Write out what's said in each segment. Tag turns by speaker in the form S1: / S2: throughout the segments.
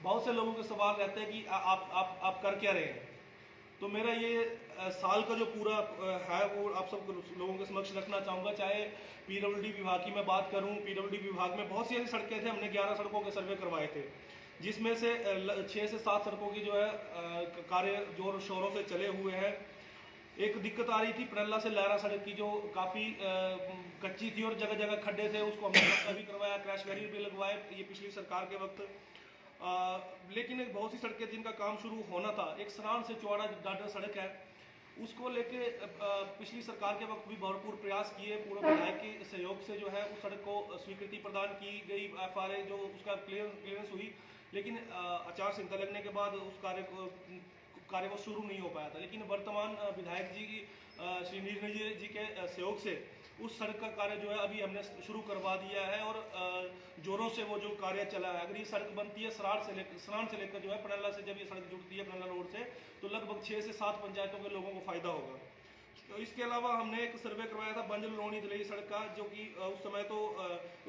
S1: बहुत से लोगों के सवाल रहते हैं कि आप कर क्या रहे हैं। तो मेरा ये साल का जो पूरा है वो आप सब लोगों के समक्ष रखना चाहूँगा। चाहे पीडब्ल्यूडी विभाग की मैं बात करूँ, पीडब्ल्यूडी विभाग में बहुत सी ऐसी सड़कें थे, हमने 11 सड़कों के सर्वे करवाए थे, जिसमें से 6 से 7 सड़कों की जो है कार्य जोर शोरों से चले हुए हैं। एक दिक्कत आ रही थी पड़ल्ला से लहरा सड़क की, जो काफ़ी कच्ची थी और जगह जगह खड्डे थे, उसको हमने पक्का भी करवाया, क्रैश बैरियर भी लगवाए, ये पिछली सरकार के वक्त। लेकिन एक बहुत सी सड़कें जिनका काम शुरू होना था, एक सरान से चौड़ा डाडर सड़क है, उसको लेके पिछली सरकार के वक्त भी भरपूर प्रयास किए, पूरे विधायक के सहयोग से जो है उस सड़क को स्वीकृति प्रदान की गई, FRA जो उसका क्लियरेंस हुई, लेकिन आचार संहिता लगने के बाद उस कार्य वो शुरू नहीं हो पाया था। लेकिन वर्तमान विधायक जी की श्री निर्णय जी के सहयोग से उस सड़क का कार्य जो है अभी हमने शुरू करवा दिया है और जोरों से वो जो कार्य चला है। अगर ये सड़क बनती है सरान से लेकर जो है पड़ल्ला से, जब ये सड़क जुड़ती है पड़ल्ला रोड से, तो लगभग 6 से 7 पंचायतों के लोगों को फायदा होगा। तो इसके अलावा हमने एक सर्वे करवाया था बंजल लोनी दलई सड़क का, जो कि उस समय तो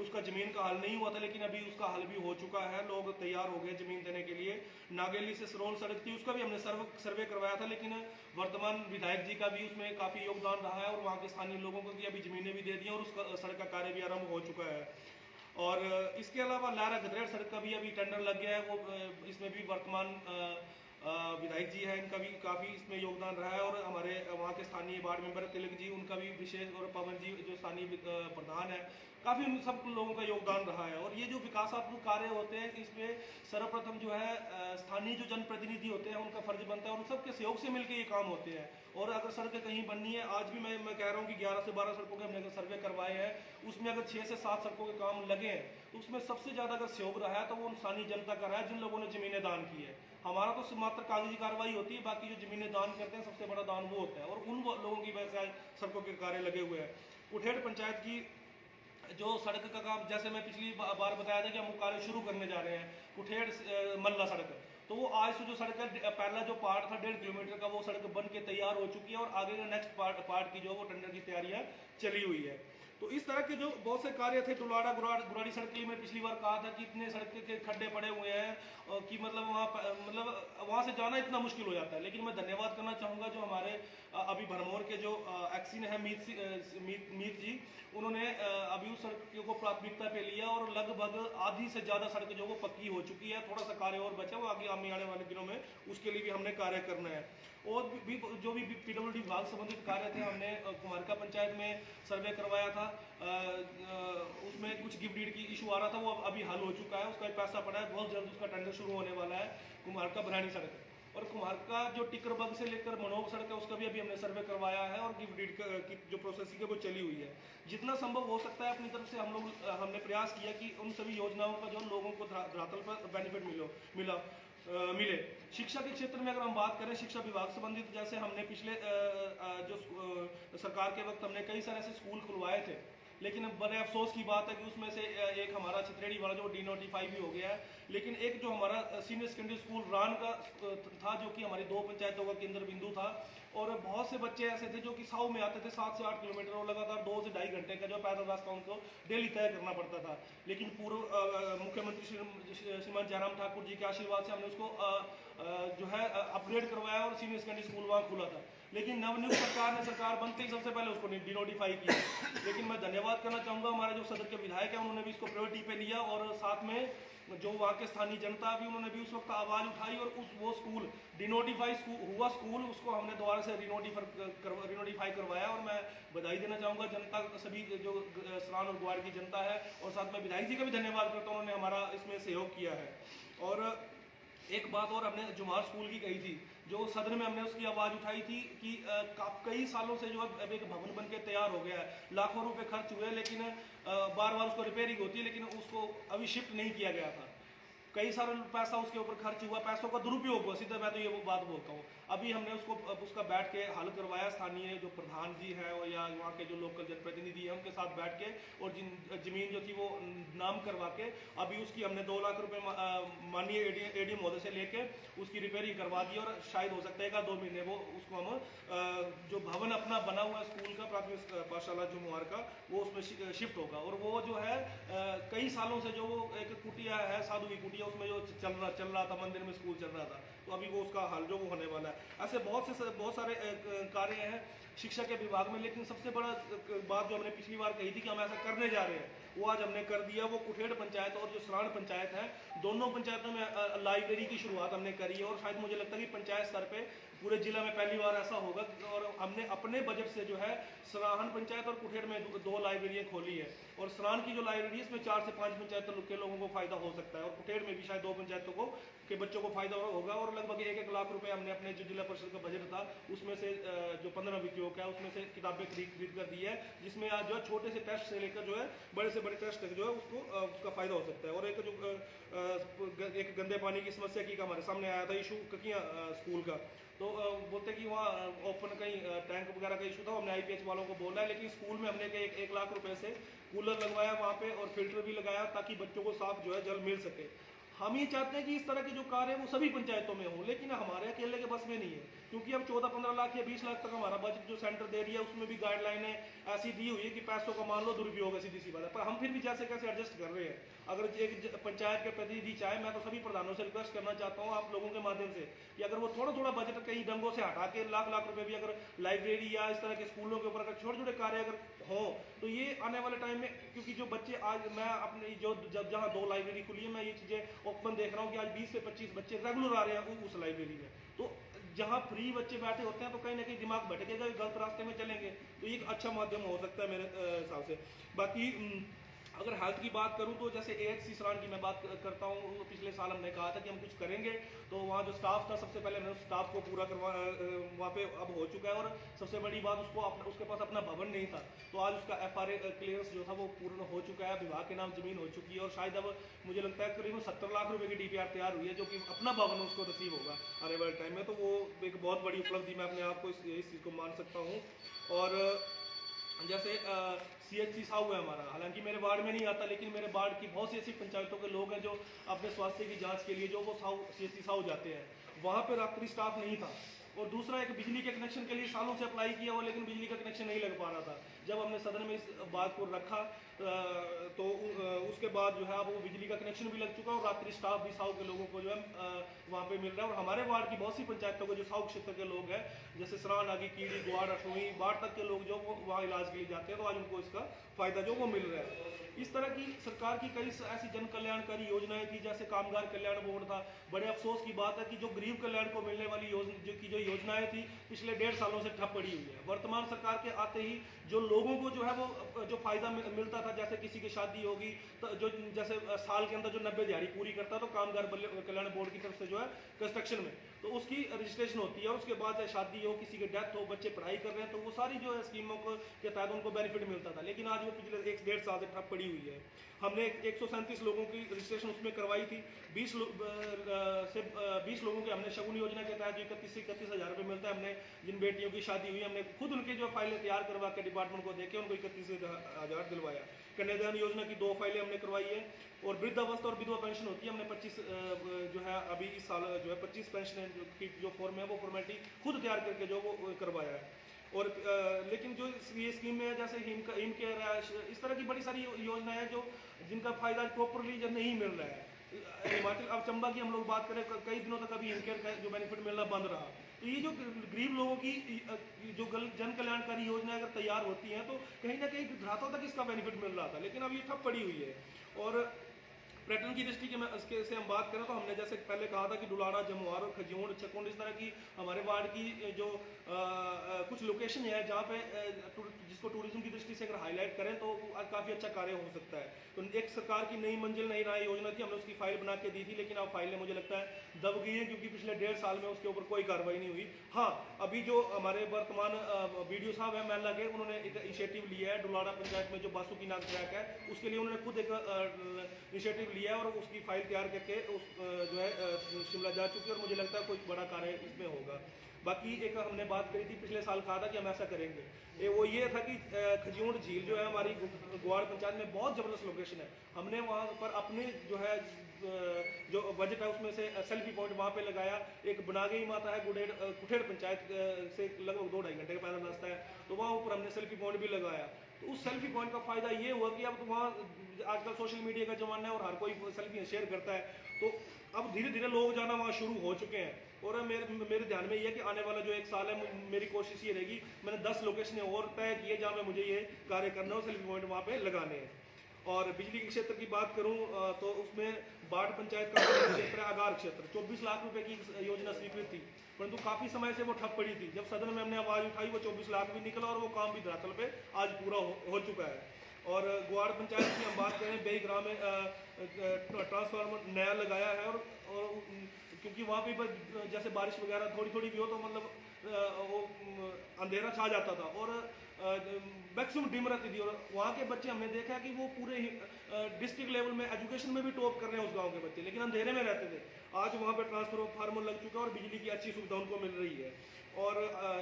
S1: उसका जमीन का हल नहीं हुआ था, लेकिन अभी उसका हल भी हो चुका है, लोग तैयार हो गए जमीन देने के लिए। नागेली से सरोल सड़क थी, उसका भी हमने सर्वे करवाया था, लेकिन वर्तमान विधायक जी का भी उसमें काफ़ी योगदान रहा है और वहाँ के स्थानीय लोगों को भी अभी जमीनें भी दे दी और उस सड़क का कार्य भी आरम्भ हो चुका है। और इसके अलावा लहरा गदरेड़ सड़क का भी अभी टेंडर लग गया है, वो इसमें भी वर्तमान विधायक जी हैं, इनका भी काफ़ी इसमें योगदान रहा है और हमारे वहाँ के स्थानीय वार्ड मेंबर तिलक जी, उनका भी विशेष, और पवन जी जो स्थानीय प्रधान है, काफ़ी उन सब लोगों का योगदान रहा है। और ये जो विकासात्मक कार्य होते हैं, इसमें सर्वप्रथम जो है स्थानीय जो जनप्रतिनिधि होते हैं उनका फर्ज बनता है और उन सबके सहयोग से मिलकर ये काम होते हैं। और अगर सड़कें कहीं बननी है, आज भी मैं कह रहा हूँ कि 11 से 12 सड़कों के हमने सर्वे करवाए हैं, उसमें अगर 6 से 7 सड़कों के काम लगे हैं, तो उसमें सबसे ज़्यादा अगर सहयोग रहा है तो वो स्थानीय जनता का रहा है, जिन लोगों ने जमीनें दान की है। हमारा तो मात्र कागजी कार्रवाई होती है, बाकी जो जमीनें दान करते हैं सबसे बड़ा दान वो होता है, और उन लोगों की वजह से सड़कों के कार्य लगे हुए हैं। कुठेड़ पंचायत की जो सड़क का काम, जैसे मैं पिछली बार बताया था कि हम कार्य शुरू करने जा रहे हैं, कुठेड़ मल्ला सड़क, तो वो आज से जो सड़क है, पहला जो पार्ट था 1.5 किलोमीटर का, वो सड़क बन के तैयार हो चुकी है और आगे का नेक्स्ट पार्ट की जो वो टेंडर की तैयारियां चली हुई है। तो इस तरह के जो बहुत से कार्य थे, टुलाड़ा गुराड़ी सड़क के लिए मैं पिछली बार कहा था कि इतने सड़क के खड्डे पड़े हुए हैं कि मतलब वहाँ से जाना इतना मुश्किल हो जाता है। लेकिन मैं धन्यवाद करना चाहूँगा जो हमारे अभी भरमौर के जो एक्सिन है मीत जी, उन्होंने अभी उस सड़क को प्राथमिकता पे लिया और लगभग आधी से ज़्यादा सड़क जो वो पक्की हो चुकी है, थोड़ा सा कार्य और बचा, वो आगे आने वाले दिनों में उसके लिए भी हमने कार्य करना है। और भी जो भी पीडब्ल्यूडी विभाग संबंधित कार्य थे, हमने कुमारका पंचायत में सर्वे करवाया था, उसमें कुछ गिफ्ट डीड की इशू आ रहा था, वो अभी हल हो चुका है, उसका पैसा पड़ा है, बहुत जल्द उसका टेंडर शुरू होने वाला है। कुमारका भरानी सड़क और कुमारका जो टिकरबग से लेकर मनोग सड़क है, उसका भी अभी हमने सर्वे करवाया है और गिफ्ट डीड की जो प्रोसेसिंग है वो चली हुई है। जितना संभव हो सकता है अपनी तरफ से हमने प्रयास किया कि उन सभी योजनाओं का जो लोगों को धरातल पर बेनिफिट मिले। शिक्षा के क्षेत्र में अगर हम बात करें, शिक्षा विभाग संबंधित, जैसे हमने पिछले जो सरकार के वक्त हमने कई सारे ऐसे स्कूल खुलवाए थे, लेकिन बड़े अफसोस की बात है कि उसमें से एक हमारा चित्रेड़ी वाला जो डिनोटिफाई भी हो गया है, लेकिन एक जो हमारा सीनियर सेकेंडरी स्कूल रान का था, जो कि हमारी 2 पंचायतों का केंद्र बिंदु था, और बहुत से बच्चे ऐसे थे जो कि 100 में आते थे, 7 से 8 किलोमीटर, और लगातार 2 से 2.5 घंटे का जो पैदल रास्ता उनको डेली तय करना पड़ता था। लेकिन पूर्व मुख्यमंत्री श्रीमान जयराम ठाकुर जी के आशीर्वाद से हमने उसको जो है अपग्रेड करवाया और सीनियर सेकेंडरी स्कूल वहाँ खुला था। लेकिन नवनियुक्त सरकार बनते ही सबसे पहले उसको डिनोटिफाई किया। लेकिन मैं धन्यवाद करना चाहूँगा हमारे जो सदर के विधायक हैं, उन्होंने भी इसको प्रायोरिटी पे लिया और साथ में जो वहाँ के स्थानीय जनता भी, उन्होंने भी उस वक्त आवाज़ उठाई और वो स्कूल डिनोटिफाई हुआ स्कूल, उसको हमने दोबारा से रिनोटिफाई करवाया। और मैं बधाई देना चाहूँगा जनता, सभी जो सरान और ग्वाड़ की जनता है, और साथ में विधायक जी का भी धन्यवाद करता हूँ, उन्होंने हमारा इसमें सहयोग किया है। और एक बात और हमने जुमार स्कूल की कही थी, जो सदन में हमने उसकी आवाज़ उठाई थी कि कई सालों से जो अब एक भवन बन के तैयार हो गया है, लाखों रुपए खर्च हुए, लेकिन बार बार उसको रिपेयरिंग होती है, लेकिन उसको अभी शिफ्ट नहीं किया गया था। कई सारा पैसा उसके ऊपर खर्च हुआ, पैसों का दुरुपयोग हुआ, सीधा मैं तो ये वो बात बोलता हूँ। अभी हमने उसका बैठ के हल करवाया, स्थानीय जो प्रधान जी है और या वहाँ के जो लोकल जनप्रतिनिधि है उनके साथ बैठ के, और जमीन जो थी वो नाम करवा के अभी उसकी हमने 2 लाख रुपए माननीय एडीएम महोदय से लेके उसकी रिपेयरिंग करवा दी, और शायद हो सकता है 1-2 महीने वो उसको हम जो भवन अपना बना हुआ है स्कूल का, प्राथमिक पाठशाला जुमुआर का, वो उसमें शिफ्ट होगा। और वो जो है कई सालों से जो वो एक कुटिया है, साधु की कुटिया, जो उसमें जो चल रहा था, मंदिर में स्कूल चल रहा था, तो अभी वो उसका हल जो वो होने वाला है। ऐसे बहुत सारे कार्य हैं शिक्षा के विभाग में, लेकिन सबसे बड़ा बात जो हमने पिछली बार कही थी कि हम ऐसा करने जा रहे हैं, वो आज हमने कर दिया। वो कुठेड़ पंचायत और जो सराण पंचायत है, दोनों पंचायतों में लाइब्रेरी की शुरुआत हमने करी है। और शायद मुझे लगता है कि पंचायत स्तर पे पूरे जिला में पहली बार ऐसा होगा। और हमने अपने बजट से जो है सराहन पंचायत और कुठेड़ में दो लाइब्रेरियाँ खोली है। और सराहन की जो लाइब्रेरी है इसमें 4 से 5 पंचायतों के लोगों को फायदा हो सकता है, और कुठेड़ में भी शायद 2 पंचायतों को के बच्चों को फायदा होगा। और लगभग 1-1 लाख रुपए हमने अपने जो जिला परिषद का बजट था उसमें से जो 15 विधियों का है उसमें से किताबें खरीद कर दी है, जिसमें आज जो है छोटे से टेस्ट से लेकर जो है बड़े से बड़े टेस्ट तक जो है उसको उसका फायदा हो सकता है। और एक जो एक गंदे पानी की समस्या की हमारे सामने आया था इशू ककियाँ स्कूल का, तो बोलते कि वहाँ ओपन कहीं टैंक वगैरह का इशू था। हमने IPH वालों को बोला है, लेकिन स्कूल में हमने 1 लाख रुपए से कूलर लगवाया वहाँ पे और फिल्टर भी लगाया ताकि बच्चों को साफ जो है जल मिल सके। हम ये चाहते हैं कि इस तरह के जो कार्य है वो सभी पंचायतों में हो, लेकिन हमारे अकेले के बस में नहीं है, क्योंकि अब 14-15 लाख या 20 लाख तक हमारा बजट जो सेंटर दे रही है उसमें भी गाइडलाइनें ऐसी दी हुई है कि पैसों का मान लो दुरुपयोग है, सीधी सी बात है। पर हम फिर भी जैसे कैसे एडजस्ट कर रहे हैं। अगर एक पंचायत के प्रतिनिधि चाहे, मैं तो सभी प्रधानों से रिक्वेस्ट करना चाहता हूँ आप लोगों के माध्यम से कि अगर वो थोड़ा बजट कई डंगों से हटा के लाख रुपए भी अगर लाइब्रेरी या इस तरह के स्कूलों के ऊपर अगर छोटे कार्य अगर हो, तो ये आने वाले टाइम में, क्योंकि जो बच्चे आज मैं अपने जो जहाँ 2 लाइब्रेरी खुली है, मैं ये चीज़ें ओपन देख रहा हूँ कि आज 20 से 25 बच्चे रेगुलर आ रहे हैं उस लाइब्रेरी में। तो जहाँ फ्री बच्चे बैठे होते हैं तो कहीं ना कहीं दिमाग भटकेगा, गलत रास्ते में चलेंगे, तो ये एक अच्छा माध्यम हो सकता है मेरे हिसाब से। बाकी अगर हेल्थ की बात करूं तो जैसे AHC सरान की मैं बात करता हूं, तो पिछले साल हमने कहा था कि हम कुछ करेंगे, तो वहाँ जो स्टाफ था सबसे पहले हमने उस स्टाफ को पूरा करवा वहाँ पे अब हो चुका है। और सबसे बड़ी बात उसके पास अपना भवन नहीं था, तो आज उसका FRA क्लियरेंस जो था वो पूर्ण हो चुका है, विभाग के नाम जमीन हो चुकी है। और शायद अब मुझे लगता है करीबन 70 लाख रुपए की DPR तैयार हुई है, जो कि अपना भवन उसको रिसीव होगा आने वाले टाइम में। तो वो एक बहुत बड़ी उपलब्धि मैं अपने आप को इस चीज़ को मान सकता हूँ। और जैसे CHC साहू है हमारा, हालांकि मेरे वार्ड में नहीं आता, लेकिन मेरे वार्ड की बहुत सी ऐसी पंचायतों के लोग हैं जो अपने स्वास्थ्य की जांच के लिए जो वो CHC साहू जाते हैं, वहाँ पे रात्रि स्टाफ नहीं था। और दूसरा, एक बिजली के कनेक्शन के लिए सालों से अप्लाई किया हुआ, लेकिन बिजली का कनेक्शन नहीं लग पा रहा था। जब हमने सदन में इस बात को रखा तो उसके बाद जो है अब वो बिजली का कनेक्शन भी लग चुका है और रात्रि स्टाफ भी साहू के लोगों को जो है वहाँ पे मिल रहा है। और हमारे वार्ड की बहुत सी पंचायतों के जो साहू क्षेत्र के लोग हैं, जैसे सरान आगे कीड़ी ग्वाड़ अठोई बाढ़ तक के लोग जो वो वहाँ इलाज के लिए जाते हैं, तो आज उनको इसका फायदा जो वो मिल रहा है। इस तरह की सरकार की कई ऐसी जन कल्याणकारी योजनाएं थी, जैसे कामगार कल्याण बोर्ड था। बड़े अफसोस की बात है कि जो गरीब कल्याण को मिलने वाली जो योजनाएं थी पिछले 1.5 सालों से ठप पड़ी हुई है। वर्तमान सरकार के आते ही जो लोगों को जो है वो जो फायदा मिलता था, जैसे किसी की शादी होगी तो जो जैसे साल के अंदर जो 90 दिहाड़ी पूरी करता, तो कामगार कल्याण बोर्ड की तरफ से जो है कंस्ट्रक्शन में तो उसकी रजिस्ट्रेशन होती है, और उसके बाद शादी हो, किसी की डेथ हो, बच्चे पढ़ाई कर रहे हैं, तो वो सारी जो है स्कीमों के तहत उनको बेनिफिट मिलता था। लेकिन आज वो पिछले 1-1.5 साल से ठप पड़ी हुई है। हमने 137 लोगों की रजिस्ट्रेशन उसमें करवाई थी। 20 लोगों के हमने शगुन योजना के तहत 31 हज़ार रुपये मिलता है। हमने जिन बेटियों की शादी हुई, हमने खुद उनके जो फाइलें तैयार करवा के डिपार्टमेंट को देके उनको 31 हज़ार दिलवाया। कन्यादान योजना की 2 फाइलें हमने करवाई है। और वृद्धावस्था और विधवा पेंशन होती है, हमने 25 जो है अभी इस साल जो है 25 पेंशन की जो फॉर्म है वो फॉर्मेलिटी खुद तैयार करके जो वो करवाया है। और लेकिन जो ये स्कीम में है, जैसे हिम केयर है, इस तरह की बड़ी सारी योजनाएं हैं जो जिनका फायदा प्रॉपरली जब नहीं मिल रहा है। हिमाचल, अब चंबा की हम लोग बात करें, कई दिनों तक अभी हिम केयर का जो बेनिफिट मिलना बंद रहा। तो ये जो गरीब लोगों की जो जन कल्याणकारी योजना अगर तैयार होती हैं तो कहीं ना कहीं घातों तक इसका बेनिफिट मिल रहा था, लेकिन अब ये ठप पड़ी हुई है। और पर्यटन की दृष्टि के इसके से हम बात करें तो हमने जैसे पहले कहा था कि डुलारा, जमुआर और खजियोड़, चकुंड, इस तरह की हमारे वार्ड की जो कुछ लोकेशन है जहाँ पे जिसको टूरिज्म की दृष्टि से अगर हाईलाइट करें तो काफ़ी अच्छा कार्य हो सकता है। तो एक सरकार की नई मंजिल नई राह योजना थी, हमने उसकी फाइल बना के दी थी, लेकिन अब फाइलें मुझे लगता है दब गई हैं, क्योंकि पिछले 1.5 साल में उसके ऊपर कोई कार्रवाई नहीं हुई। हाँ, अभी जो हमारे वर्तमान BDO साहब हैं मैला के, उन्होंने एक इनिशिएटिव लिया है। डुलारा पंचायत में जो बासुकी नाग ट्रैक है उसके लिए उन्होंने खुद एक इनिशिएटिव लिया है और उसकी फाइल तैयार करके जो है शिमला जा चुकी है, और मुझे लगता है कोई बड़ा कार्य इसमें होगा। बाकी एक हमने बात करी थी पिछले साल, कहा था कि हम ऐसा करेंगे, वो ये था कि खजियोड़ झील जो है हमारी ग्वाड़ पंचायत में बहुत ज़बरदस्त लोकेशन है। हमने वहाँ पर अपने जो है जो बजट है उसमें से सेल्फी पॉइंट वहाँ पे लगाया। एक बनागई माता है कुठेड़ पंचायत से लगभग 2-2.5 घंटे का पैदल रास्ता है, तो वहाँ ऊपर हमने सेल्फी पॉइंट भी लगाया। तो उस सेल्फी पॉइंट का फ़ायदा ये हुआ कि अब तो वहाँ आजकल सोशल मीडिया का ज़माना है और हर कोई सेल्फी शेयर करता है, तो अब धीरे धीरे लोग जाना वहाँ शुरू हो चुके हैं। और मेरे ध्यान में ये है कि आने वाला जो 1 साल है, मेरी कोशिश ये रहेगी, मैंने 10 लोकेशनें और तय की है जहाँ पे मुझे ये कार्य करना हो, सेल्फी पॉइंट वहाँ पे लगाने हैं। और बिजली के क्षेत्र की बात करूं तो उसमें बाढ़ पंचायत का क्षेत्र है, आगार क्षेत्र, 24 लाख रुपए की योजना स्वीकृत थी, परंतु काफ़ी समय से वो ठप पड़ी थी। जब सदन में हमने आवाज़ उठाई, वो 24 लाख भी निकला और वो काम भी धरातल पे आज पूरा हो चुका है। और ग्वाड़ पंचायत की हम बात करें, बेईग्राम में ट्रांसफार्मर नया लगाया है, और क्योंकि वहाँ पे जैसे बारिश वगैरह थोड़ी थोड़ी भी हो तो मतलब वो अंधेरा छा जाता था और मैक्सिमम डिम रहती थी। और वहाँ के बच्चे हमने देखा है कि वो पूरे डिस्ट्रिक्ट लेवल में एजुकेशन में भी टॉप कर रहे हैं उस गांव के बच्चे, लेकिन अंधेरे में रहते थे। आज वहाँ पे ट्रांसफार्मर लग चुका है और बिजली की अच्छी सुविधा उनको मिल रही है। और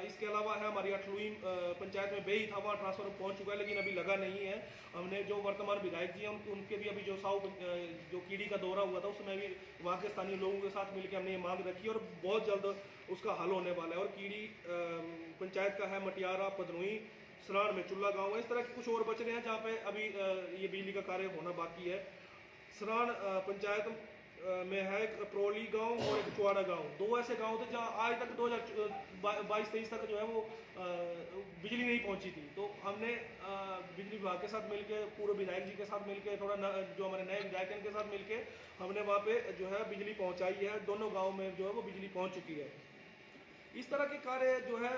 S1: इसके अलावा है हमारी अठलुई पंचायत में बेई था, वहाँ ट्रांसफार्मर पहुँच चुका है लेकिन अभी लगा नहीं है। हमने जो वर्तमान विधायक जी हैं उनके भी अभी जो जो कीड़ी का दौरा हुआ था उसमें भी वहाँ के स्थानीय लोगों के साथ मिलकर हमने ये मांग रखी और बहुत जल्द उसका हल होने वाला है। और कीड़ी पंचायत का है मटियारा, पदनुई, सराड़ में चुल्ला गांव है। इस तरह के कुछ और बच रहे हैं जहाँ पे अभी ये बिजली का कार्य होना बाकी है। सराड़ पंचायत में है एक प्रोली गांव और एक चुआड़ा गांव, 2 ऐसे गांव थे जहाँ आज तक 2022-23 तक जो है वो बिजली नहीं पहुंची थी। तो हमने बिजली विभाग के साथ मिलकर, पूर्व विधायक जी के साथ मिलकर, थोड़ा जो हमारे नए विधायक हैं इनके साथ मिलकर हमने वहाँ पे जो है बिजली पहुँचाई है। दोनों गाँव में जो है वो बिजली पहुँच चुकी है। इस तरह के कार्य जो है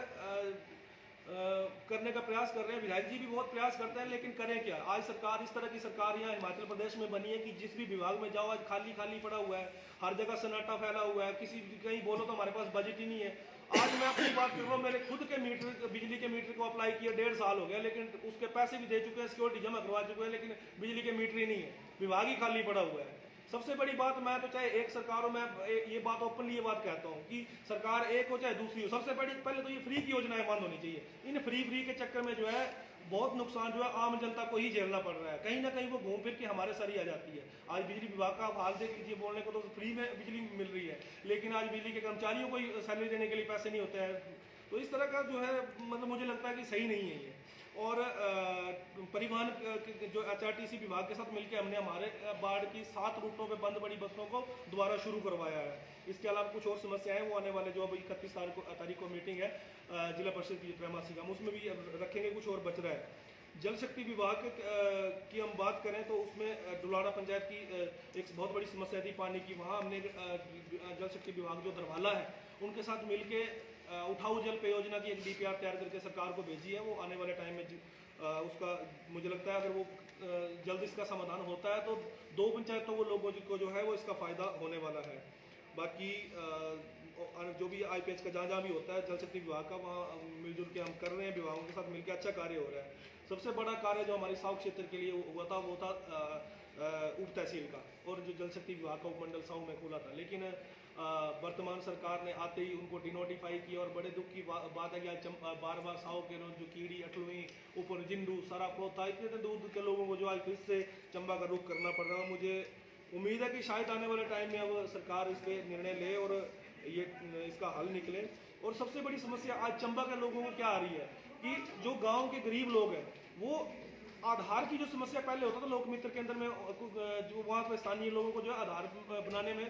S1: करने का प्रयास कर रहे हैं। विधायक जी भी बहुत प्रयास करते हैं, लेकिन करें क्या। आज सरकार, इस तरह की सरकार यहाँ हिमाचल प्रदेश में बनी है कि जिस भी विभाग में जाओ आज खाली खाली पड़ा हुआ है, हर जगह सन्नाटा फैला हुआ है, किसी कहीं बोलो तो हमारे पास बजट ही नहीं है। आज मैं अपनी बात कर रहा हूँ, मेरे खुद के मीटर, बिजली के मीटर को अप्लाई किया 1.5 साल हो गया, लेकिन उसके पैसे भी दे चुके हैं, सिक्योरिटी जमा करवा चुके हैं, लेकिन बिजली के मीटर ही नहीं है, विभाग ही खाली पड़ा हुआ है। सबसे बड़ी बात, मैं तो चाहे एक सरकार हो, मैं ये बात ओपनली ये बात कहता हूँ कि सरकार एक हो चाहे दूसरी हो, सबसे बड़ी पहले तो ये फ्री की योजनाएं बंद होनी चाहिए। इन फ्री के चक्कर में जो है बहुत नुकसान जो है आम जनता को ही झेलना पड़ रहा है। कहीं ना कहीं वो घूम फिर के हमारे सर ही आ जाती है। आज बिजली विभाग का हाल देख लीजिए, बोलने को तो फ्री में बिजली मिल रही है, लेकिन आज बिजली के कर्मचारियों को सैलरी देने के लिए पैसे नहीं होते हैं। तो इस तरह का जो है मतलब मुझे लगता है कि सही नहीं है ये। और परिवहन जो HRTC विभाग के साथ मिलकर हमने हमारे बाढ़ की 7 रूटों पे बंद पड़ी बसों को दोबारा शुरू करवाया है। इसके अलावा कुछ और समस्याएं वो आने वाले जो अभी 31 तारीख को मीटिंग है जिला परिषद की त्रैमासिक, हम उसमें भी रखेंगे, कुछ और बच रहा है। जल शक्ति विभाग की हम बात करें तो उसमें डुलाड़ा पंचायत की एक बहुत बड़ी समस्या थी पानी की। वहाँ हमने जल शक्ति विभाग जो दरवाला है उनके साथ मिलके उठाऊ जल परियोजना की एक DPR तैयार करके सरकार को भेजी है। वो आने वाले टाइम में उसका मुझे लगता है अगर वो जल्द इसका समाधान होता है तो 2 पंचायतों को लोगों को जो है वो इसका फ़ायदा होने वाला है। बाकी जो भी IPH का जहाँ भी होता है जल शक्ति विभाग का, वहाँ मिलजुल के हम कर रहे हैं, विभागों के साथ मिलकर अच्छा कार्य हो रहा है। सबसे बड़ा कार्य जो हमारी साउथ क्षेत्र के लिए हुआ था वो था उप तहसील का, और जो जल शक्ति विभाग का उपमंडल साउथ में खुला था, लेकिन वर्तमान सरकार ने आते ही उनको डिनोटिफाई किया। और बड़े दुख की बात है कि आज बार बार साव के रोज जो कीड़ी, अठलुई, ऊपर जिंदू, सारा प्रोता, इतने दूर के लोगों को जो आज फिर से चंबा का रुख करना पड़ रहा है। मुझे उम्मीद है कि शायद आने वाले टाइम में अब सरकार इस पर निर्णय ले और ये इसका हल निकले। और सबसे बड़ी समस्या आज चंबा के लोगों को क्या आ रही है कि जो गांव के गरीब लोग हैं वो आधार की जो समस्या पहले होता था लोक मित्र केंद्र में, जो वहाँ पे स्थानीय लोगों को जो है आधार बनाने में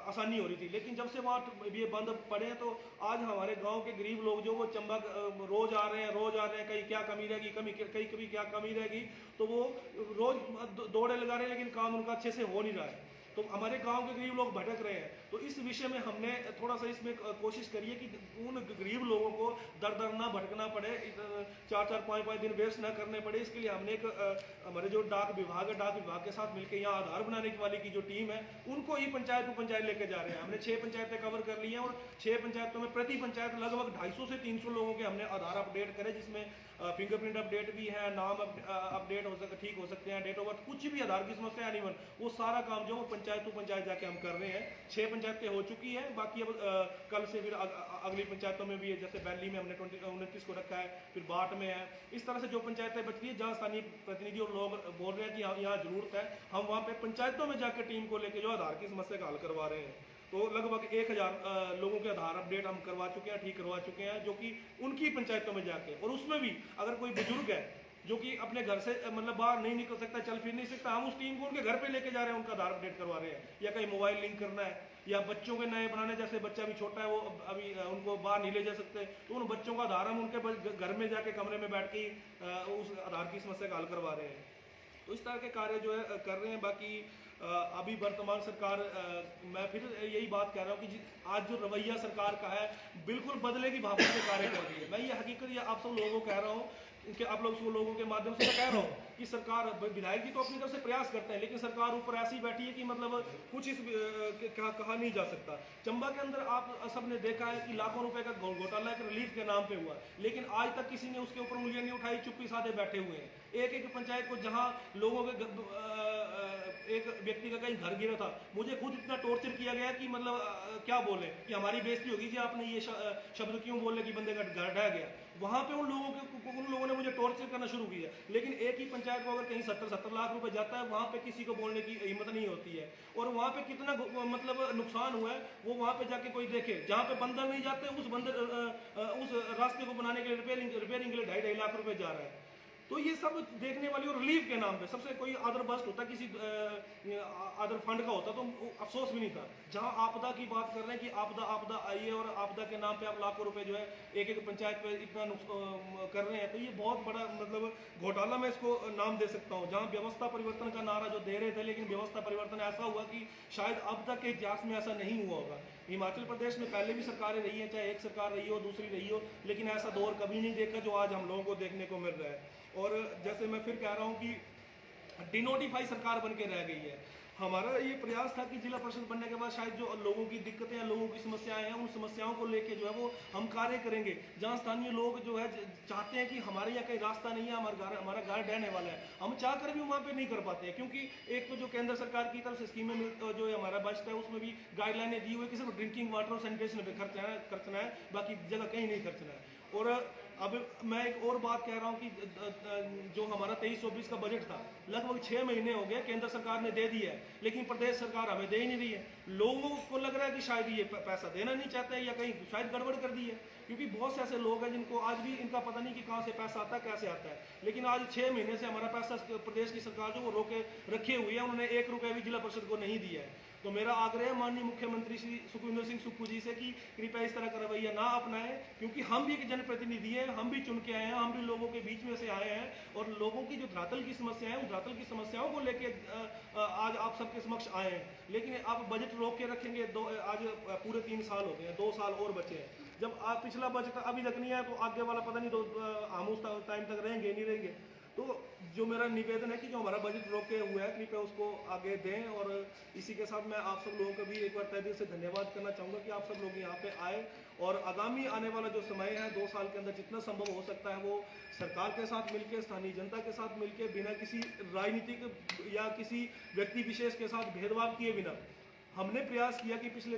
S1: आसानी हो रही थी, लेकिन जब से वहाँ ये बंद पड़े हैं तो आज हमारे गांव के गरीब लोग जो वो चंबा रोज आ रहे हैं, कहीं क्या कमी रहेगी, कभी क्या कमी रहेगी, तो वो रोज दौड़े लगा रहे हैं, लेकिन काम उनका अच्छे से हो नहीं रहा है। तो हमारे गांव के गरीब लोग भटक रहे हैं। तो इस विषय में हमने थोड़ा सा इसमें कोशिश करी है कि उन गरीब लोगों को दर ना भटकना पड़े, 4-4, 5-5 दिन वेस्ट ना करने पड़े। इसके लिए हमने एक हमारे जो डाक विभाग है, डाक विभाग के साथ मिलकर यहाँ आधार बनाने वाली की जो टीम है उनको ही पंचायत को पंचायत लेके जा रहे हैं। हमने 6 पंचायतें कवर कर ली हैं और 6 पंचायतों में प्रति पंचायत लगभग 250 से 300 लोगों के हमने आधार अपडेट करे, जिसमें फिंगरप्रिंट अपडेट भी है, नाम अपडेट हो सकते, ठीक हो सकते हैं, डेट ऑफ बर्थ, कुछ भी आधार की समस्या एनीवन, वो सारा काम जो पंचायत टू पंचायत जाके हम कर रहे हैं। 6 पंचायतें हो चुकी है, बाकी अब कल से फिर अगली पंचायतों में भी है, जैसे बैली में हमने 29 को रखा है, फिर बाट में है। इस तरह से जो पंचायतें बच रही है जहाँ स्थानीय प्रतिनिधि और लोग बोल रहे हैं कि यहाँ जरूरत है, हम वहाँ पे पंचायतों में जाकर टीम को लेकर जो आधार की समस्या का हल करवा रहे हैं। तो लगभग 1000 लोगों के आधार अपडेट हम करवा चुके हैं, ठीक करवा चुके हैं, जो कि उनकी पंचायतों में जाके। और उसमें भी अगर कोई बुजुर्ग है जो कि अपने घर से मतलब बाहर नहीं निकल सकता, चल फिर नहीं सकता, हम उस टीम को उनके घर पे लेके जा रहे हैं, उनका आधार अपडेट करवा रहे हैं, या कहीं मोबाइल लिंक करना है, या बच्चों के नए बनाने, जैसे बच्चा भी छोटा है वो अभी उनको बाहर नहीं ले जा सकते, तो उन बच्चों का आधार हम उनके घर में जाके कमरे में बैठ के उस आधार की समस्या का हल करवा रहे हैं। तो इस तरह के कार्य जो है कर रहे हैं। बाकी अभी वर्तमान सरकार, मैं फिर यही बात कह रहा हूँ कि आज जो रवैया सरकार का है बिल्कुल बदले की भावना से कार्य कर रही है। मैं ये हकीकत ये आप सब लोगों को कह रहा हूँ कि आप लोगों के माध्यम से मैं कह रहा हूँ कि सरकार, विधायक जी तो अपनी तरफ से प्रयास करते हैं, लेकिन सरकार ऊपर ऐसी बैठी है कि मतलब कुछ इस कहा नहीं जा सकता। चंबा के अंदर आप सबने देखा है कि लाखों रुपए का घोटाला एक रिलीफ के नाम पे हुआ, लेकिन आज तक किसी ने उसके ऊपर उंगलियां नहीं उठाई, चुप्पी साधे बैठे हुए हैं। एक एक पंचायत को जहां लोगों के एक व्यक्ति का कहीं घर गिरा था, मुझे खुद इतना टॉर्चर किया गया कि मतलब क्या बोले कि हमारी बेइज्जती होगी जी, आपने ये शब्द क्यों बोले कि बंदे का घर ढह गया। वहां पे उन लोगों ने मुझे टॉर्चर करना शुरू किया। लेकिन एक ही पंचायत को अगर कहीं 70 लाख रुपए जाता है, वहां पे किसी को बोलने की हिम्मत नहीं होती है। और वहां पे कितना मतलब नुकसान हुआ है वो वहां पे जाके कोई देखे। जहां पे बंदर नहीं जाते उस रास्ते को बनाने के लिए रिपेयरिंग के लिए 2.5 लाख रुपए जा रहा है। तो ये सब देखने वाली, और रिलीफ के नाम पे सबसे कोई अदर बस्ट होता, किसी अदर फंड का होता तो अफसोस भी नहीं था। जहां आपदा की बात कर रहे हैं कि आपदा आई है और आपदा के नाम पे आप लाखों रुपए जो है एक एक पंचायत पे इतना कर रहे हैं, तो ये बहुत बड़ा मतलब घोटाला मैं इसको नाम दे सकता हूँ। जहाँ व्यवस्था परिवर्तन का नारा जो दे रहे थे, लेकिन व्यवस्था परिवर्तन ऐसा हुआ कि शायद अब तक के इतिहास में ऐसा नहीं हुआ होगा। हिमाचल प्रदेश में पहले भी सरकारें रही हैं, चाहे एक सरकार रही हो दूसरी रही हो, लेकिन ऐसा दौर कभी नहीं देखा जो आज हम लोगों को देखने को मिल रहा है। और जैसे मैं फिर कह रहा हूँ कि डिनोटिफाई सरकार बन के रह गई है। हमारा ये प्रयास था कि जिला परिषद बनने के बाद शायद जो लोगों की दिक्कतें हैं, लोगों की समस्याएं हैं, उन समस्याओं को लेके जो है वो हम कार्य करेंगे। जहाँ स्थानीय लोग जो है चाहते हैं कि हमारे यहाँ कहीं रास्ता नहीं है, हमारा घर डहने वाला है, हम चाह कर भी वहाँ पे नहीं कर पाते हैं, क्योंकि एक तो जो केंद्र सरकार की तरफ से स्कीमें जो हमारा बजट है उसमें भी गाइडलाइनें दी हुई कि सिर्फ ड्रिंकिंग वाटर और सैनिटेशन पे खर्चना है, बाकी जगह कहीं नहीं खर्चना है। और अब मैं एक और बात कह रहा हूँ कि जो हमारा 23-24 का बजट था, लगभग 6 महीने हो गए केंद्र सरकार ने दे दिया है, लेकिन प्रदेश सरकार हमें दे ही नहीं रही है। लोगों को लग रहा है कि शायद ये पैसा देना नहीं चाहते हैं, या कहीं शायद गड़बड़ कर दी है, क्योंकि बहुत से ऐसे लोग हैं जिनको आज भी इनका पता नहीं कि कहाँ से पैसा आता है, कैसे आता है। लेकिन आज 6 महीने से हमारा पैसा प्रदेश की सरकार जो वो रोके रखे हुई है, उन्होंने 1 रुपया भी जिला परिषद को नहीं दिया है। तो मेरा आग्रह है माननीय मुख्यमंत्री श्री सुखविंदर सिंह सुक्खू जी से कि कृपया इस तरह का रवैया ना अपनाएं, क्योंकि हम भी एक जनप्रतिनिधि हैं, हम भी चुन के आए हैं, हम भी लोगों के बीच में से आए हैं, और लोगों की जो धरातल की समस्या है, उन धरातल की समस्याओं को लेके आज आप सबके समक्ष आए हैं। लेकिन आप बजट रोक के रखेंगे, आज पूरे 3 साल हो गए हैं, 2 साल और बचे हैं। जब आप पिछला बजट अभी तक नहीं आया तो आगे वाला पता नहीं, तो हम उस टाइम तक रहेंगे नहीं रहेंगे। तो जो मेरा निवेदन है कि जो हमारा बजट रोके हुआ है, कृपया उसको आगे दें। और इसी के साथ मैं आप सब लोगों का भी एक बार तहे दिल से धन्यवाद करना चाहूँगा कि आप सब लोग यहाँ पे आए, और आगामी आने वाला जो समय है 2 साल के अंदर जितना संभव हो सकता है वो सरकार के साथ मिलकर, स्थानीय जनता के साथ मिलकर, बिना किसी राजनीतिक या किसी व्यक्ति विशेष के साथ भेदभाव किए बिना हमने प्रयास किया कि पिछले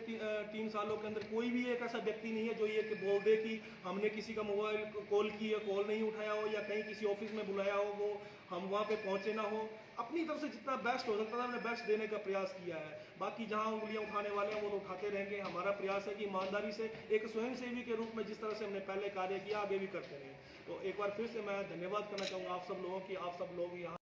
S1: 3 सालों के अंदर कोई भी एक ऐसा व्यक्ति नहीं है जो ये बोल दे कि हमने किसी का मोबाइल कॉल की है, कॉल नहीं उठाया हो, या कहीं किसी ऑफिस में बुलाया हो वो हम वहाँ पे पहुँचे ना हो। अपनी तरफ से जितना बेस्ट हो सकता था हमने बेस्ट देने का प्रयास किया है। बाकी जहाँ उंगलियाँ उठाने वाले हैं वो तो उठाते रहेंगे। हमारा प्रयास है कि ईमानदारी से एक स्वयंसेवी के रूप में जिस तरह से हमने पहले कार्य किया आगे भी करते रहें। तो एक बार फिर से मैं धन्यवाद करना चाहूँगा आप सब लोगों की, आप सब लोग यहाँ